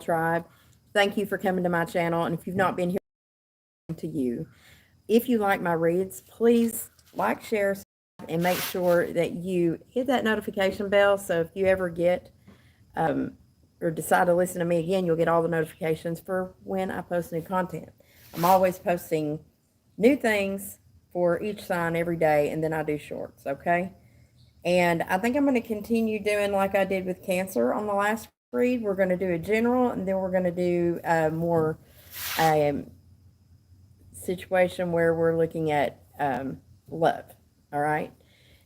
tribe. Thank you for coming to my channel. And if you've not been here, to you. If you like my reads, please like, share, and make sure that you hit that notification bell. So if you ever get or decide to listen to me again, you'll get all the notifications for when I post new content. I'm always posting new things for each sign every day, and then I do shorts, okay? And I think I'm going to continue doing like I did with Cancer on the last read. We're going to do a general, and then we're going to do more situation where we're looking at love, all right?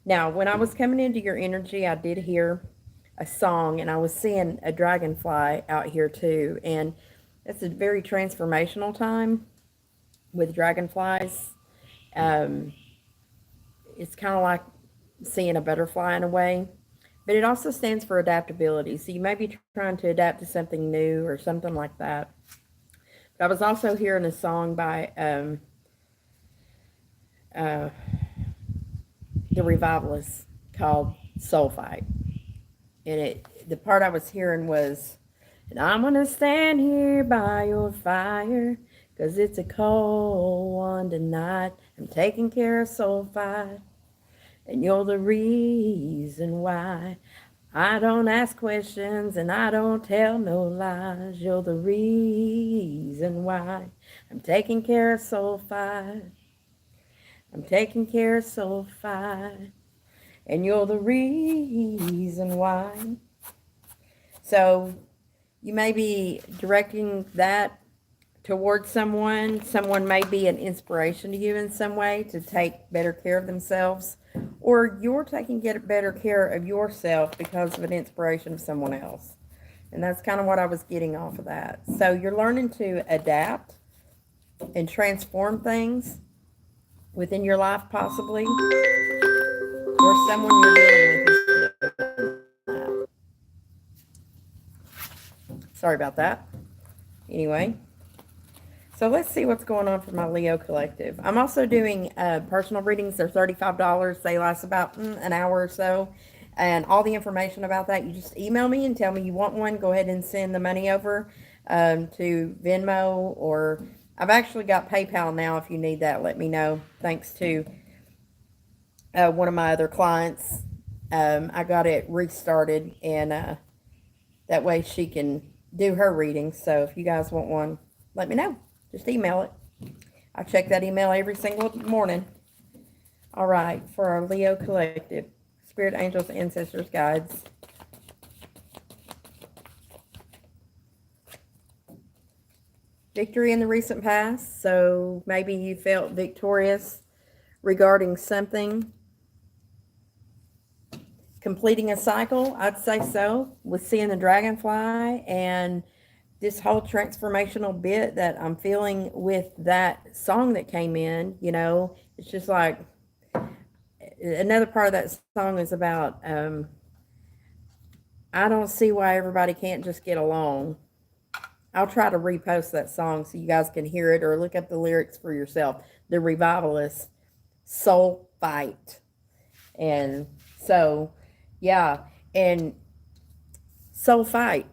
Now, when I was coming into your energy, I did hear a song, and I was seeing a dragonfly out here too, and it's a very transformational time with dragonflies. Um, it's kind of like seeing a butterfly in a way, but it also stands for adaptability. So you may be trying to adapt to something new or something like that. But I was also hearing a song by the Revivalists called Soul Fight. And the part I was hearing was, and I'm going to stand here by your fire, 'cause it's a cold one tonight. I'm taking care of Soul Fight, and you're the reason why. I don't ask questions and I don't tell no lies. You're the reason why. I'm taking care of Soul Fight. I'm taking care of Soul Fight, and you're the reason why. So you may be directing that towards someone. Someone may be an inspiration to you in some way to take better care of themselves, or you're taking better care of yourself because of an inspiration of someone else. And that's kind of what I was getting off of that. So you're learning to adapt and transform things within your life, possibly, or someone you're dealing with is doing that. Sorry about that. Anyway, so let's see what's going on for my Leo collective. I'm also doing personal readings. They're $35. They last about an hour or so. And all the information about that, you just email me and tell me you want one. Go ahead and send the money over to Venmo, or I've actually got PayPal now. If you need that, let me know. Thanks to one of my other clients. I got it restarted, and that way she can do her readings. So if you guys want one, let me know. Just email it. I check that email every single morning. All right, for our Leo collective, spirit, angels, ancestors, guides. Victory in the recent past. So maybe you felt victorious regarding something. Completing a cycle, I'd say so, with seeing the dragonfly and this whole transformational bit that I'm feeling with that song that came in. You know, it's just like another part of that song is about I don't see why everybody can't just get along. I'll try to repost that song so you guys can hear it, or look up the lyrics for yourself. The Revivalists, Soul Fight. And so, yeah, and Soul Fight,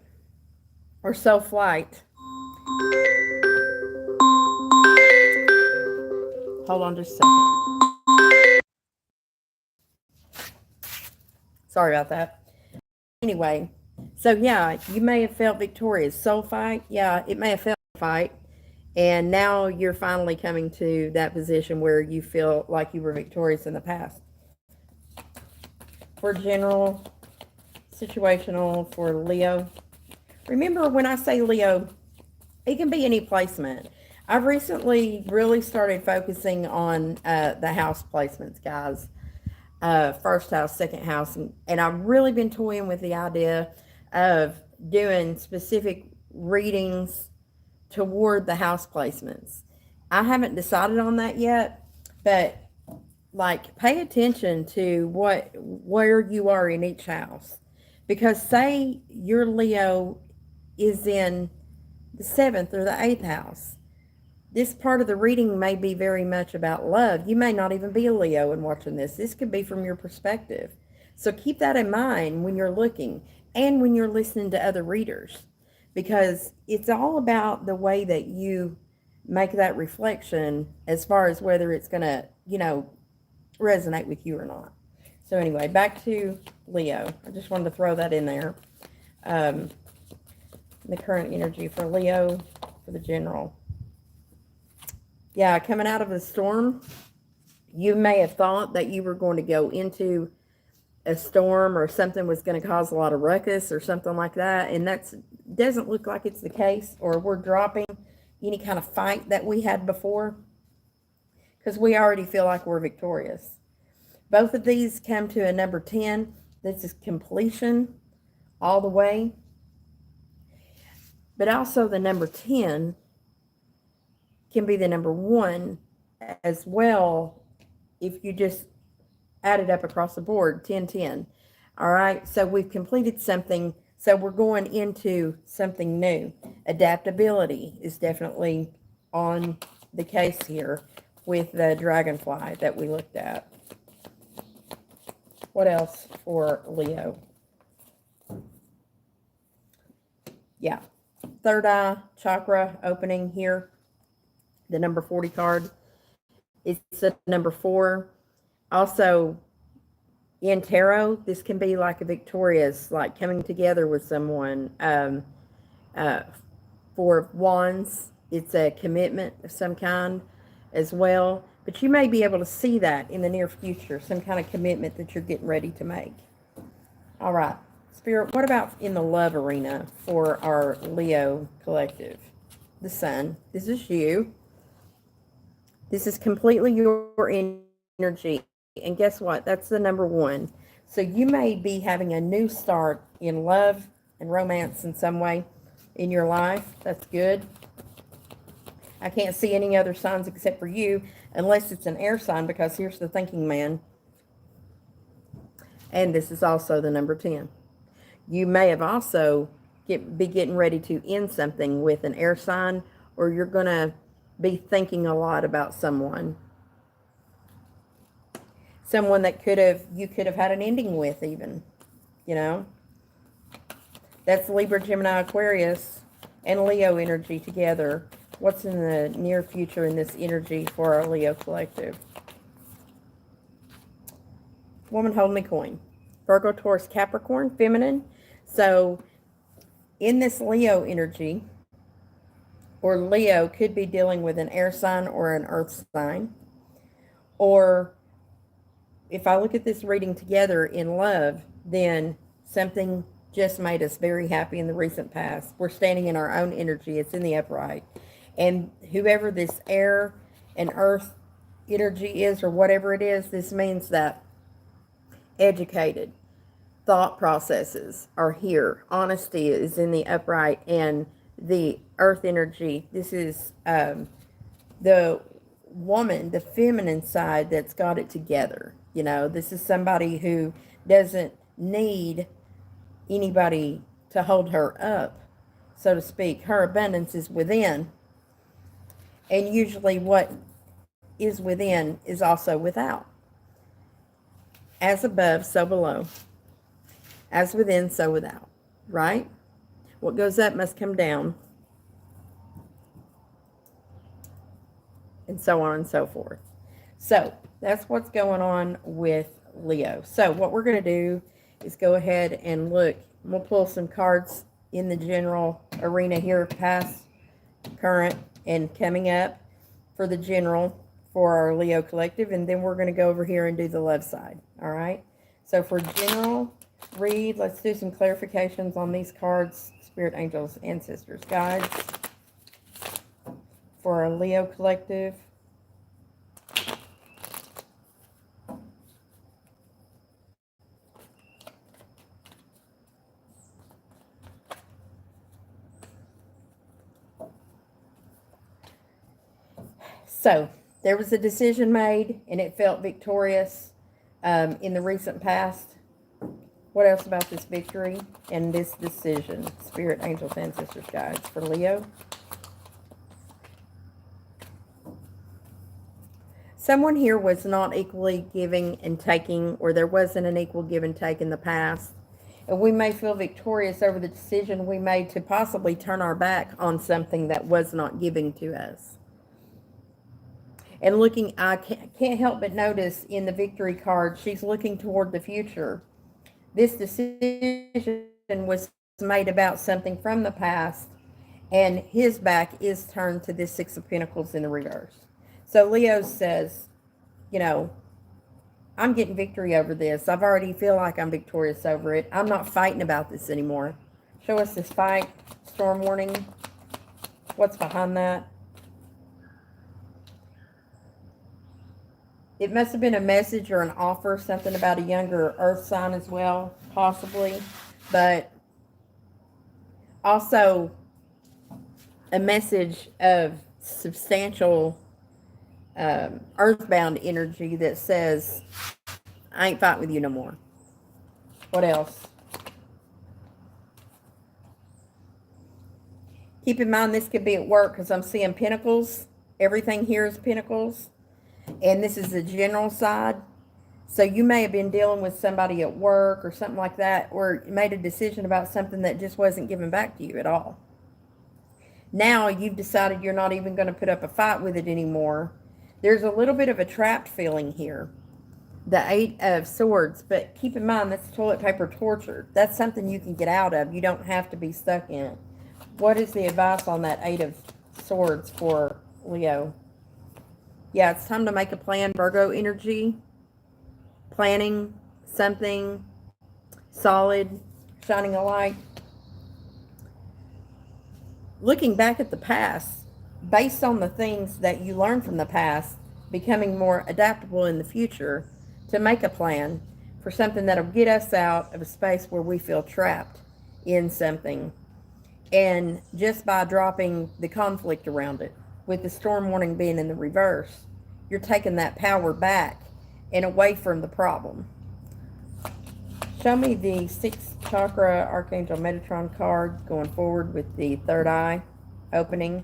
or Soul Flight. Hold on just a second. Sorry about that. Anyway, so yeah, you may have felt victorious. Soul Fight, yeah, it may have felt fight. And now you're finally coming to that position where you feel like you were victorious in the past. For general, situational, for Leo. Remember, when I say Leo, it can be any placement. I've recently really started focusing on the house placements, guys. First house, second house. And I've really been toying with the idea of doing specific readings toward the house placements. I haven't decided on that yet, but like, pay attention to where you are in each house. Because say your Leo is in the 7th or the 8th house. This part of the reading may be very much about love. You may not even be a Leo and watching this. This could be from your perspective. So keep that in mind when you're looking and when you're listening to other readers. because it's all about the way that you make that reflection as far as whether it's going to, resonate with you or not. So anyway, back to Leo. I just wanted to throw that in there. The current energy for Leo, for the general. Yeah, coming out of the storm, you may have thought that you were going to go into a storm or something was going to cause a lot of ruckus or something like that, and that doesn't look like it's the case, or we're dropping any kind of fight that we had before, because we already feel like we're victorious. Both of these come to a number 10. This is completion all the way. But also the number 10 can be the number 1 as well if you just add it up across the board, 10, 10. All right, so we've completed something, so we're going into something new. Adaptability is definitely on the case here with the Dragonfly that we looked at. What else for Leo? Yeah, third eye chakra opening here. The number 40 card. It's a number 4. Also, in tarot, this can be like a victorious, like coming together with someone. For wands, it's a commitment of some kind as well. But you may be able to see that in the near future, some kind of commitment that you're getting ready to make. All right. Spirit, what about in the love arena for our Leo collective? The Sun. This is you. This is completely your energy. And guess what? That's the number 1. So you may be having a new start in love and romance in some way in your life. That's good. I can't see any other signs except for you, unless it's an air sign, because here's the thinking man. And this is also the number 10. You may have also be getting ready to end something with an air sign, or you're going to be thinking a lot about someone. Someone that you could have had an ending with even, That's Libra, Gemini, Aquarius, and Leo energy together. What's in the near future in this energy for our Leo collective? Woman holding a coin. Virgo, Taurus, Capricorn, feminine. So in this Leo energy, or Leo could be dealing with an air sign or an earth sign. Or if I look at this reading together in love, then something just made us very happy in the recent past. We're standing in our own energy. It's in the upright. And whoever this air and earth energy is, or whatever it is, this means that educated thought processes are here. Honesty is in the upright, and the earth energy, this is the woman, the feminine side that's got it together. This is somebody who doesn't need anybody to hold her up, so to speak. Her abundance is within. And usually what is within is also without. As above, so below. As within, so without. Right? What goes up must come down. And so on and so forth. So, that's what's going on with Leo. So, what we're going to do is go ahead and look. We'll pull some cards in the general arena here, past, current, and coming up for the general for our Leo collective. And then we're going to go over here and do the love side. All right? So, for general read, let's do some clarifications on these cards. Spirit, angels, ancestors, guides for our Leo collective. So, there was a decision made, and it felt victorious in the recent past. What else about this victory and this decision? Spirit, angels, ancestors, guides for Leo. Someone here was not equally giving and taking, or there wasn't an equal give and take in the past. And we may feel victorious over the decision we made to possibly turn our back on something that was not giving to us. And looking, I can't help but notice in the victory card, she's looking toward the future. This decision was made about something from the past, and his back is turned to this Six of Pentacles in the reverse. So Leo says, you know, I'm getting victory over this. I've already feel like I'm victorious over it. I'm not fighting about this anymore. Show us this fight. Storm warning. What's behind that? It must have been a message or an offer, something about a younger earth sign as well, possibly. But also a message of substantial earthbound energy that says, I ain't fighting with you no more. What else? Keep in mind this could be at work because I'm seeing pentacles. Everything here is pentacles. And this is the general side. So you may have been dealing with somebody at work or something like that, or made a decision about something that just wasn't given back to you at all. Now you've decided you're not even going to put up a fight with it anymore. There's a little bit of a trapped feeling here. The Eight of Swords. But keep in mind, that's toilet paper torture. That's something you can get out of. You don't have to be stuck in it. What is the advice on that Eight of Swords for Leo? Yeah, it's time to make a plan. Virgo energy. Planning something solid. Shining a light. Looking back at the past, based on the things that you learned from the past, becoming more adaptable in the future to make a plan for something that'll get us out of a space where we feel trapped in something. And just by dropping the conflict around it, with the storm warning being in the reverse, you're taking that power back and away from the problem. Show me the sixth chakra Archangel Metatron card going forward with the third eye opening.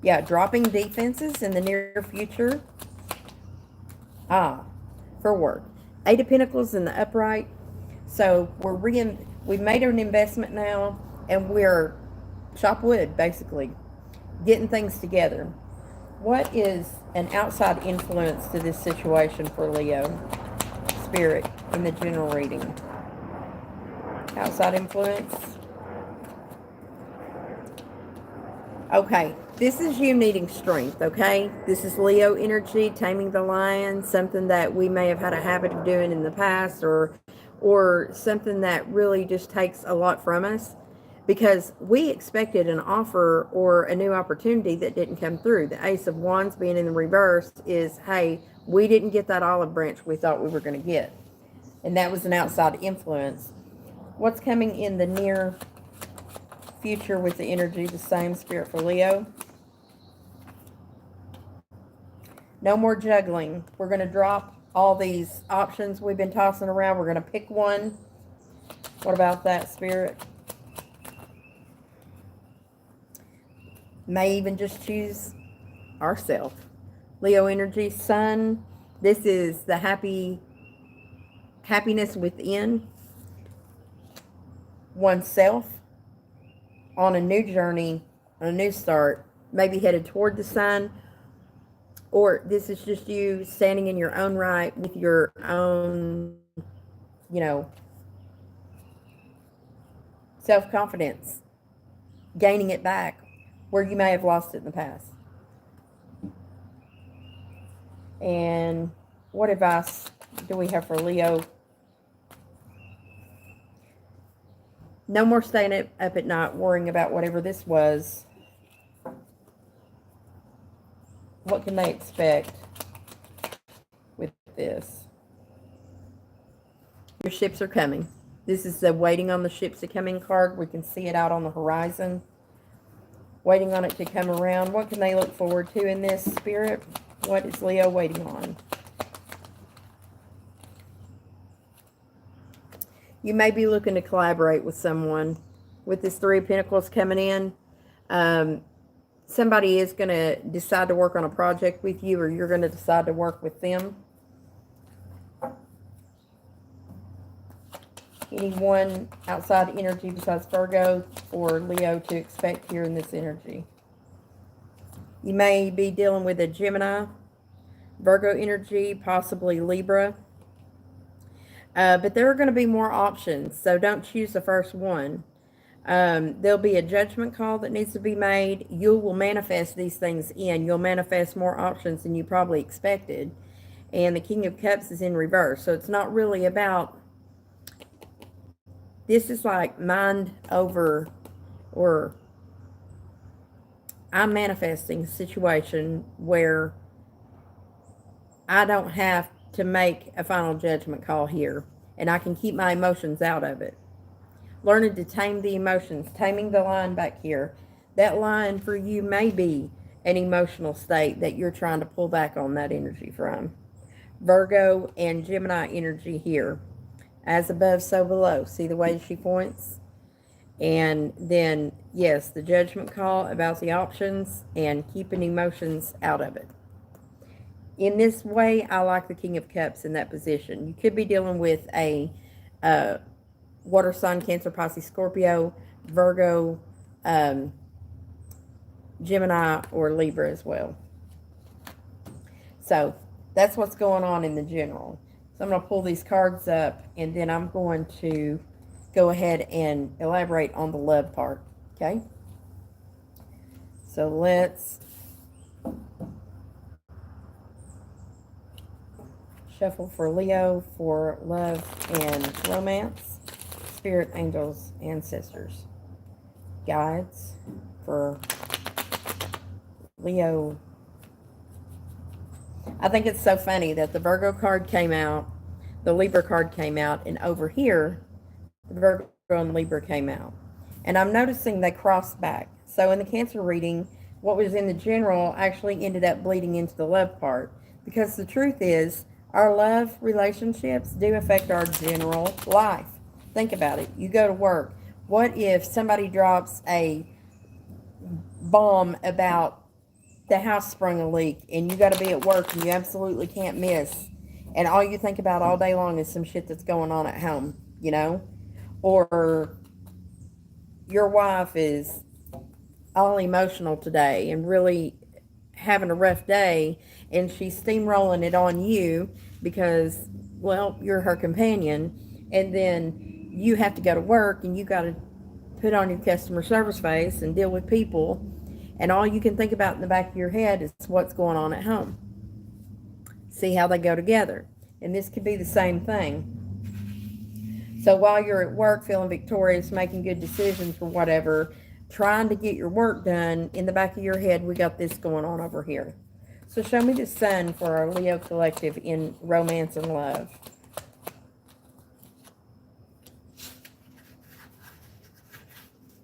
Yeah, dropping defenses in the near future. For work. Eight of Pentacles in the upright. So we've made an investment now, and we're chop wood, basically, getting things together. What is an outside influence to this situation for Leo? Spirit in the general reading. Outside influence. Okay, this is you needing strength, okay? This is Leo energy, taming the lion, something that we may have had a habit of doing in the past, or something that really just takes a lot from us because we expected an offer or a new opportunity that didn't come through. The Ace of Wands being in the reverse is, hey, we didn't get that olive branch we thought we were going to get. And that was an outside influence. What's coming in the near future with the energy, the same Spirit for Leo? No more juggling. We're going to drop all these options we've been tossing around. We're going to pick one. What about that, Spirit? May even just choose ourselves. Leo energy, Sun. This is the happiness within oneself on a new journey, on a new start, maybe headed toward the sun, or this is just you standing in your own right with your own, self-confidence, gaining it back where you may have lost it in the past. And what advice do we have for Leo? No more staying up at night worrying about whatever this was. What can they expect with this? Your ships are coming. This is the waiting on the ships to come in card. We can see it out on the horizon. Waiting on it to come around. What can they look forward to in this, Spirit? What is Leo waiting on? You may be looking to collaborate with someone. With this Three of Pentacles coming in, somebody is going to decide to work on a project with you, or you're going to decide to work with them. Anyone outside energy besides Virgo for Leo to expect here in this energy? You may be dealing with a Gemini, Virgo energy, possibly Libra. But there are going to be more options, so don't choose the first one. There'll be a judgment call that needs to be made. You will manifest these things in. You'll manifest more options than you probably expected. And the King of Cups is in reverse. So it's not really about, this is like mind over, or I'm manifesting a situation where I don't have to make a final judgment call here, and I can keep my emotions out of it. Learning to tame the emotions, taming the line back here. That line for you may be an emotional state that you're trying to pull back on that energy from. Virgo and Gemini energy here. As above, so below. See the way she points? And then, yes, the judgment call about the options and keeping emotions out of it. In this way, I like the King of Cups in that position. You could be dealing with a water sign, Cancer, Pisces, Scorpio, Virgo, Gemini, or Libra as well. So that's what's going on in the general. So I'm going to pull these cards up, and then I'm going to go ahead and elaborate on the love part. Okay? So let's shuffle for Leo for love and romance, spirit, angels, ancestors, guides for Leo. I think it's so funny that the Virgo card came out, the Libra card came out, and over here, the Virgo and Libra came out. And I'm noticing they crossed back. So in the Cancer reading, what was in the general actually ended up bleeding into the love part. Because the truth is, our love relationships do affect our general life. Think about it. You go to work. What if somebody drops a bomb about the house sprung a leak and you got to be at work and you absolutely can't miss, and all you think about all day long is some shit that's going on at home, you know? Or your wife is all emotional today and really having a rough day, and she's steamrolling it on you because, well, you're her companion, and then you have to go to work and you got to put on your customer service face and deal with people, and all you can think about in the back of your head is what's going on at home. See how they go together. And this could be the same thing. So while you're at work feeling victorious, making good decisions or whatever, trying to get your work done, in the back of your head, we got this going on over here. So show me the sun for our Leo collective in romance and love.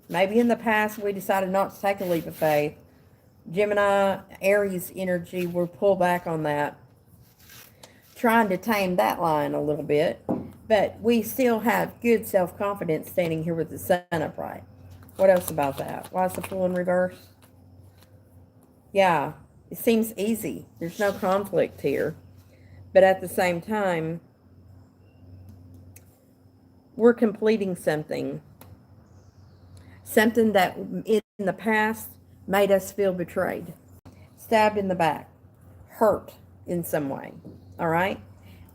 Maybe in the past we decided not to take a leap of faith. Gemini, Aries energy, we'll pull back on that. Trying to tame that line a little bit. But we still have good self-confidence standing here with the sun upright. What else about that? Why is the Fool in reverse? Yeah, it seems easy. There's no conflict here. But at the same time, we're completing something. Something that in the past made us feel betrayed. Stabbed in the back. Hurt in some way. All right?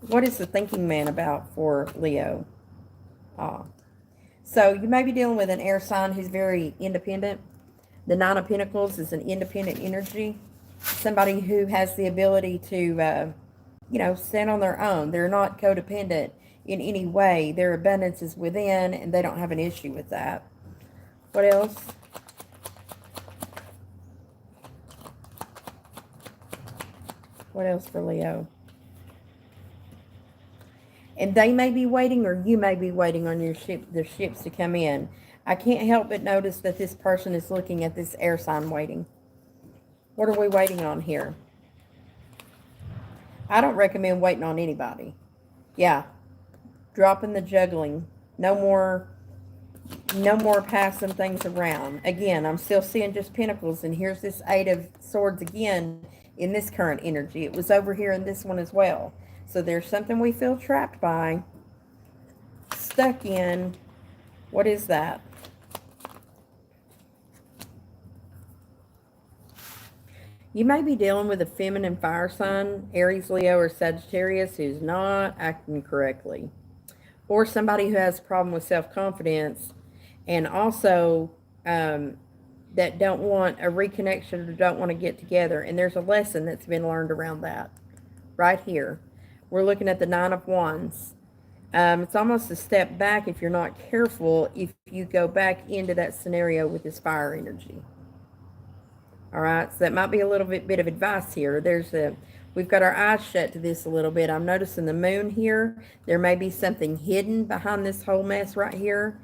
What is the thinking man about for Leo? So you may be dealing with an air sign who's very independent. The Nine of Pentacles is an independent energy. Somebody who has the ability to, stand on their own. They're not codependent in any way. Their abundance is within, and they don't have an issue with that. What else? What else for Leo? And they may be waiting, or you may be waiting on your the ships to come in. I can't help but notice that this person is looking at this air sign waiting. What are we waiting on here? I don't recommend waiting on anybody. Yeah. Dropping the juggling. No more passing things around. Again, I'm still seeing just pentacles, and here's this Eight of Swords again in this current energy. It was over here in this one as well. So there's something we feel trapped by. stuck in. What is that? You may be dealing with a feminine fire sign, Aries, Leo, or Sagittarius, who's not acting correctly. Or somebody who has a problem with self-confidence, and also that don't want a reconnection or don't want to get together. And there's a lesson that's been learned around that. Right here. We're looking at the Nine of Wands. It's almost a step back if you're not careful if you go back into that scenario with this fire energy. All right, so that might be a little bit of advice here. We've got our eyes shut to this a little bit. I'm noticing the moon here. There may be something hidden behind this whole mess right here.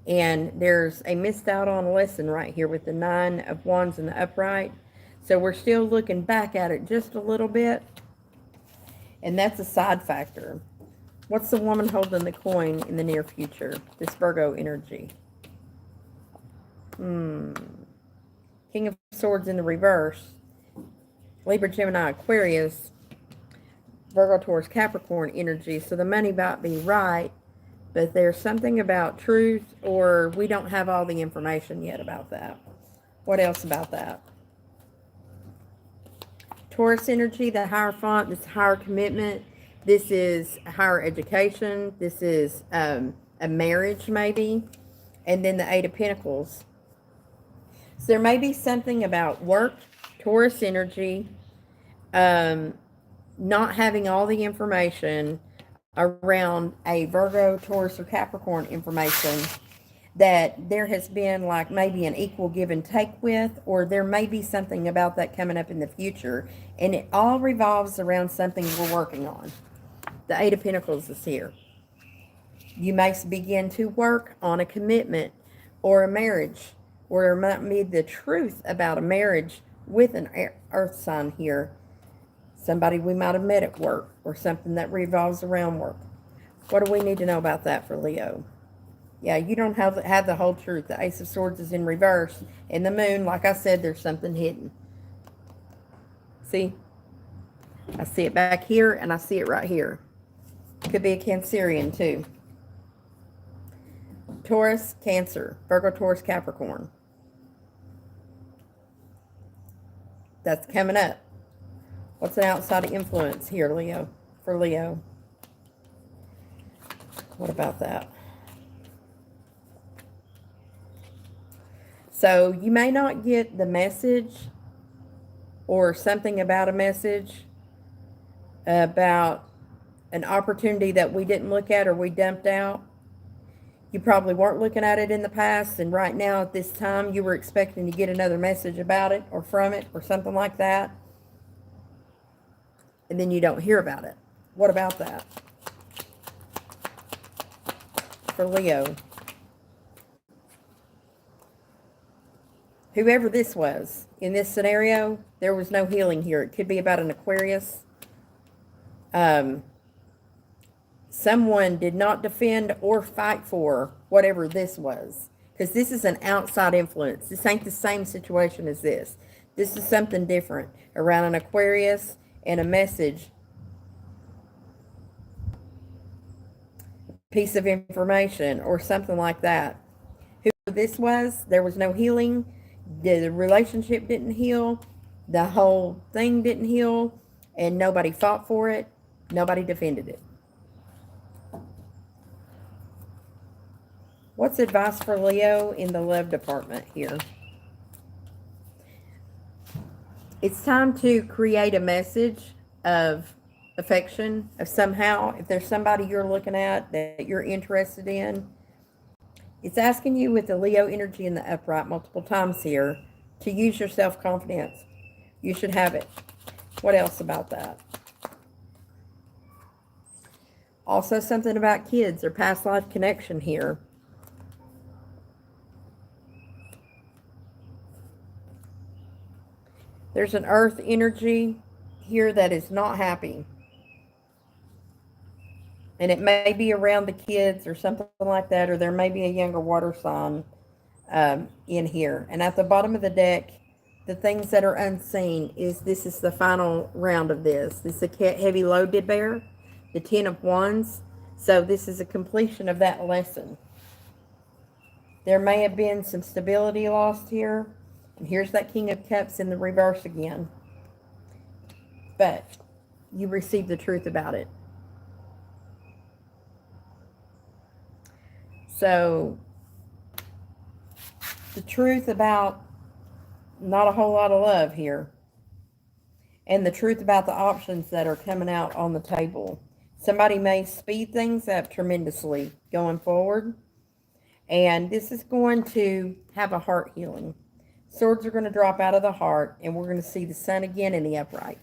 And there's a missed out on lesson right here with the Nine of Wands in the upright. So we're still looking back at it just a little bit. And that's a side factor. What's the woman holding the coin in the near future? This Virgo energy. King of Swords in the reverse. Libra, Gemini, Aquarius. Virgo, Taurus, Capricorn energy. So the money might be right, but there's something about truth, or we don't have all the information yet about that. What else about that? Taurus energy, the Hierophant, this higher commitment. This is higher education. This is a marriage maybe. And then the Eight of Pentacles. So there may be something about work, Taurus energy, not having all the information around a Virgo, Taurus, or Capricorn information, that there has been like maybe an equal give and take with, or there may be something about that coming up in the future, and it all revolves around something we're working on. The Eight of Pentacles is here. You may begin to work on a commitment or a marriage, or there might be the truth about a marriage with an earth sign here. Somebody we might have met at work, or something that revolves around work. What do we need to know about that for Leo? Yeah, you don't have the whole truth. The Ace of Swords is in reverse. And the moon, like I said, there's something hidden. See? I see it back here, and I see it right here. Could be a Cancerian, too. Taurus, Cancer. Virgo, Taurus, Capricorn. That's coming up. What's an outside influence here, Leo? For Leo. What about that? So you may not get the message, or something about a message about an opportunity that we didn't look at or we dumped out. You probably weren't looking at it in the past, and right now at this time you were expecting to get another message about it or from it or something like that, and then you don't hear about it. What about that for Leo? Whoever this was in this scenario, there was no healing here. It could be about an Aquarius. Someone did not defend or fight for whatever this was, because this is an outside influence. This ain't the same situation as this. This is something different around an Aquarius and a message, piece of information or something like that. Whoever this was, there was no healing. The relationship didn't heal. The whole thing didn't heal, and nobody fought for it. Nobody defended it. What's advice for Leo in the love department here? It's time to create a message of affection, of somehow, if there's somebody you're looking at that you're interested in. It's asking you with the Leo energy in the upright multiple times here to use your self-confidence. You should have it. What else about that? Also something about kids or past life connection here. There's an earth energy here that is not happy. And it may be around the kids or something like that, or there may be a younger water sign in here. And at the bottom of the deck, the things that are unseen is this is the final round of this. This is a heavy loaded bear, the Ten of Wands. So this is a completion of that lesson. There may have been some stability lost here. And here's that King of Cups in the reverse again. But you receive the truth about it. So the truth about not a whole lot of love here. And the truth about the options that are coming out on the table. Somebody may speed things up tremendously going forward. And this is going to have a heart healing. Swords are going to drop out of the heart, and we're going to see the sun again in the upright.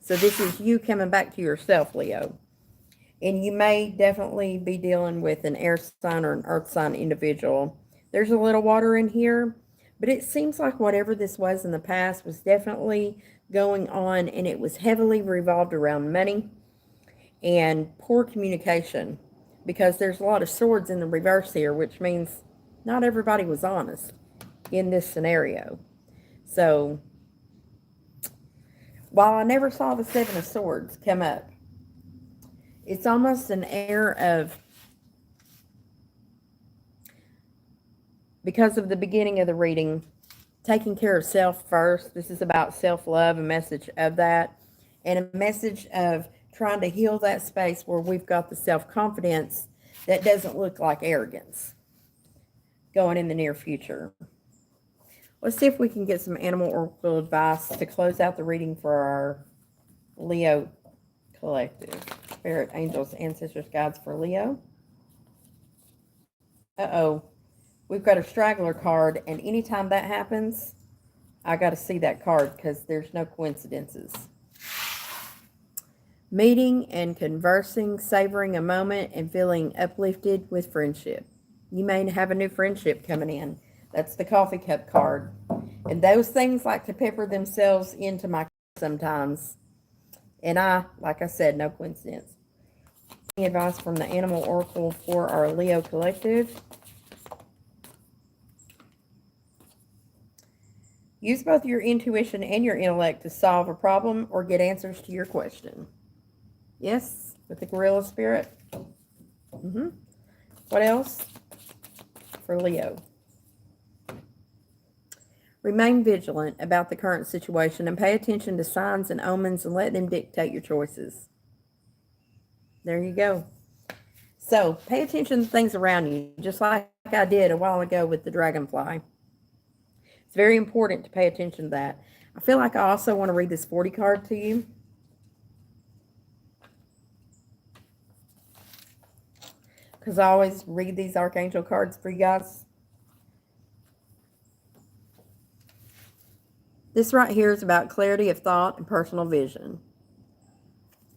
So this is you coming back to yourself, Leo. And you may definitely be dealing with an air sign or an earth sign individual. There's a little water in here, but it seems like whatever this was in the past was definitely going on, and it was heavily revolved around money and poor communication, because there's a lot of swords in the reverse here, which means not everybody was honest in this scenario. So while I never saw the Seven of Swords come up, it's almost an air of, because of the beginning of the reading, taking care of self first. This is about self-love, a message of that, and a message of trying to heal that space where we've got the self-confidence that doesn't look like arrogance going in the near future. Let's see if we can get some animal oracle advice to close out the reading for our Leo collective. Spirit, angels, ancestors, guides for Leo. Uh-oh. We've got a straggler card, and anytime that happens, I got to see that card because there's no coincidences. Meeting and conversing, savoring a moment, and feeling uplifted with friendship. You may have a new friendship coming in. That's the coffee cup card. And those things like to pepper themselves into my sometimes. And like I said, no coincidence. Advice from the animal oracle for our Leo collective. Use both your intuition and your intellect to solve a problem or get answers to your question. Yes, with the gorilla spirit. What else for Leo? Remain vigilant about the current situation and pay attention to signs and omens and let them dictate your choices. There you go. So pay attention to things around you, just like I did a while ago with the dragonfly. It's very important to pay attention to that. I feel like I also want to read this 40 card to you. Because I always read these archangel cards for you guys. This right here is about clarity of thought and personal vision.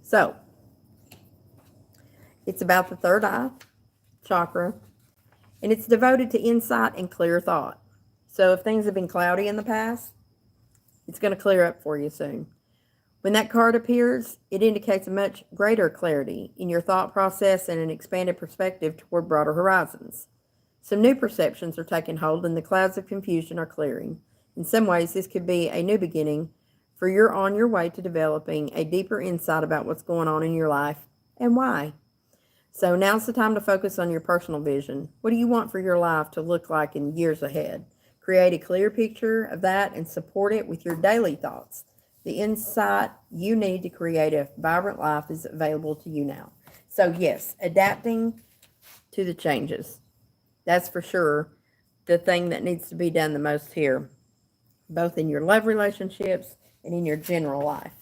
So, it's about the third eye chakra, and it's devoted to insight and clear thought. So if things have been cloudy in the past, it's going to clear up for you soon. When that card appears, it indicates a much greater clarity in your thought process and an expanded perspective toward broader horizons. Some new perceptions are taking hold and the clouds of confusion are clearing. In some ways, this could be a new beginning, for you're on your way to developing a deeper insight about what's going on in your life and why. So now's the time to focus on your personal vision. What do you want for your life to look like in years ahead? Create a clear picture of that and support it with your daily thoughts. The insight you need to create a vibrant life is available to you now. So yes, adapting to the changes. That's for sure the thing that needs to be done the most here, both in your love relationships and in your general life.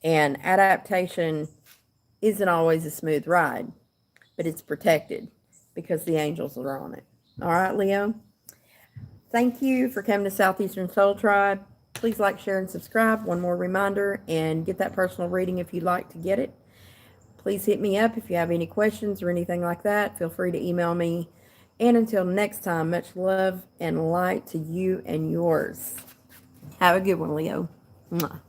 And adaptation isn't always a smooth ride, but it's protected because the angels are on it. All right, Leo? Thank you for coming to Southeastern Soul Tribe. Please like, share, and subscribe. One more reminder, and get that personal reading if you'd like to get it. Please hit me up if you have any questions or anything like that. Feel free to email me. And until next time, much love and light to you and yours. Have a good one, Leo. Mwah.